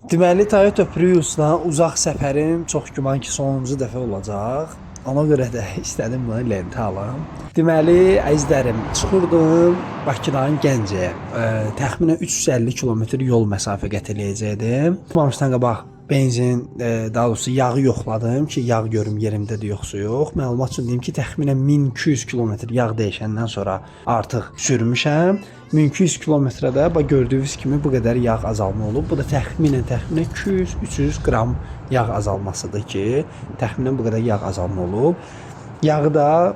Deməli, Toyota Prius'la uzaq səfərim çox güman ki, sonuncu dəfə olacaq. Ona görə də istədim bunu lentə alım. Deməli, əzizlərim, çıxırdım Bakıdan Gəncəyə. Təxminən 350 kilometr yol məsafə qət eləyəcəkdim. Tutmamışdan qabaq benzin, daha doğrusu yağı yoxladım ki, yağ görüm yerimdədir yoxsa yox. Məlumat üçün deyim ki, təxminən 1200 kilometr yağ dəyişəndən sonra artıq sürmüşəm. 1200 kilometrədə bax gördüyünüz kimi bu qədər yağ azalma olub. Bu da təxminən 200-300 qram yağ azalmasıdır ki, təxminən bu qədər yağ azalma olub. Yağı da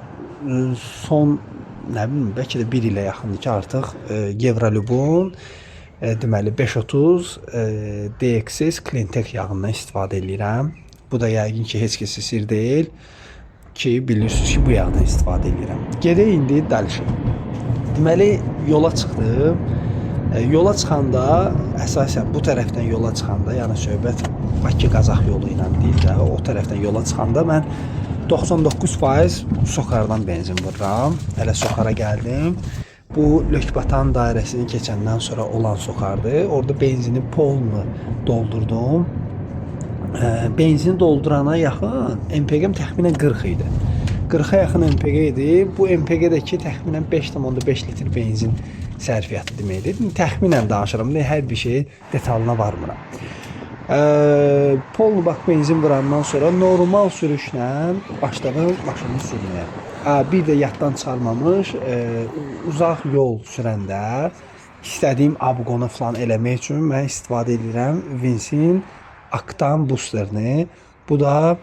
son nə bilim bəlkə də 1 ilə yaxındır ki, artıq Evrolubun deməli 530 DXS Cleantech yağından istifadə edirəm. Bu da yəqin ki, heç kəsə sir deyil ki, bilirsiniz ki, bu yağdan istifadə edirəm. Gedək indi dəlişə. Deməli, yola çıxdım. Yola çıxanda, əsasən bu tərəfdən yola çıxanda, yəni söhbət Bakı-Qazax yolu ilə deyil də, o tərəfdən yola çıxanda mən 99% Sokardan benzin vururam. Hələ Sokara gəldim. Bu Lökbatan dairəsini keçəndən sonra olan Sokardır. Orada benzini polnu doldurdum. Benzin doldurana yaxın MPG-m təxminən 40 idi. 40-a yaxın MPG idi. Bu MPG-dəki təxminən 5,5 litr benzin sərfiyyatı deməkdir. Təxminən danışıram. Hər bir şey detalına varmıram. Polnu bak benzin vurandan sonra normal sürüşlə başladım maşını sürməyə. Bir də yaddan çıxarmamış uzaq yol sürəndə istədiyim abqonu falan eləmək üçün mən istifadə edirəm Vinsin Aktan boosterini. Bu da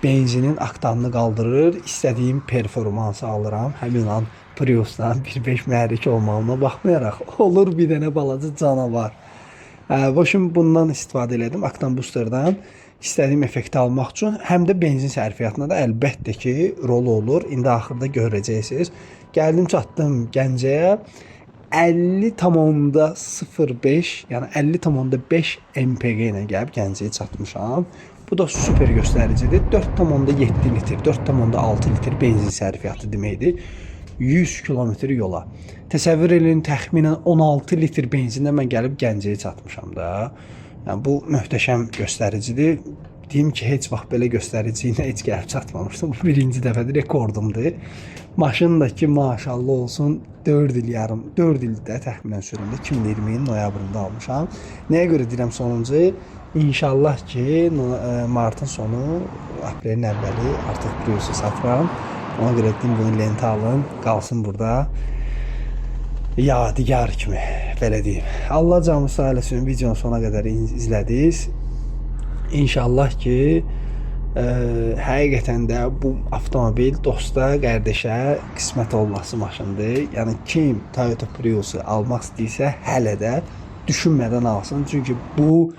benzinin aktanını qaldırır. İstədiyim performansı alıram. Həmin an Prius'dan 1.5 mühərrik olmağına baxmayaraq olur bir dənə balaca canavar. Boşum bundan istifadə elədim. Aktan boosterdan istədiyim effekti almaq üçün. Həm də benzin sərfiyyatına da əlbəttə ki, rolu olur. İndi axırda görəcəksiniz. Gəldim çatdım Gəncəyə. 50,05, yəni 50,5 MPG ilə gəlib Gəncəyə çatmışam. Bu da super göstəricidir. 4,7 litr, 4,6 litr benzin sərfiyyatı deməkdir. 100 kilometr yola. Təsəvvür edin, təxminən 16 litr benzinlə mən gəlib Gəncəyə çatmışam da. Yəni bu möhtəşəm göstəricidir. Deyim ki, heç vaxt belə göstərici ilə heç gəlib çatmamışdım. Bu birinci dəfədir, rekordumdur. Maşın da ki, maşallah olsun 4 il yarım, 4 ildə təxminən sürümdə 2020-nin noyabrında almışam. Nəyə görə deyirəm sonuncu? İnşallah ki, martın sonu, aprelin əvvəli artıq Prius'u satıram. Ona görə dedim bunu lentə alın, qalsın burada. Yadigar kimi, belə deyim. Allah canı sağ eləsin, videonun sona qədər izlədiniz. İnşallah ki, həqiqətən də bu avtomobil dosta, qardaşa qismət olması maşındır. Yəni kim Toyota Prius'u almaq istəyirsə, hələ də düşünmədən alsın. Çünki bu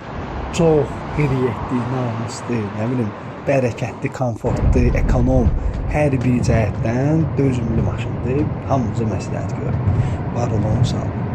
çox qeyriyyətli, namuslu, nə bilim, bərəkətli, komfortlu, ekonom, hər bir cəhətdən dözümlü maşındır. Hamınıza məsləhət görürəm. Var olun, sağ olun.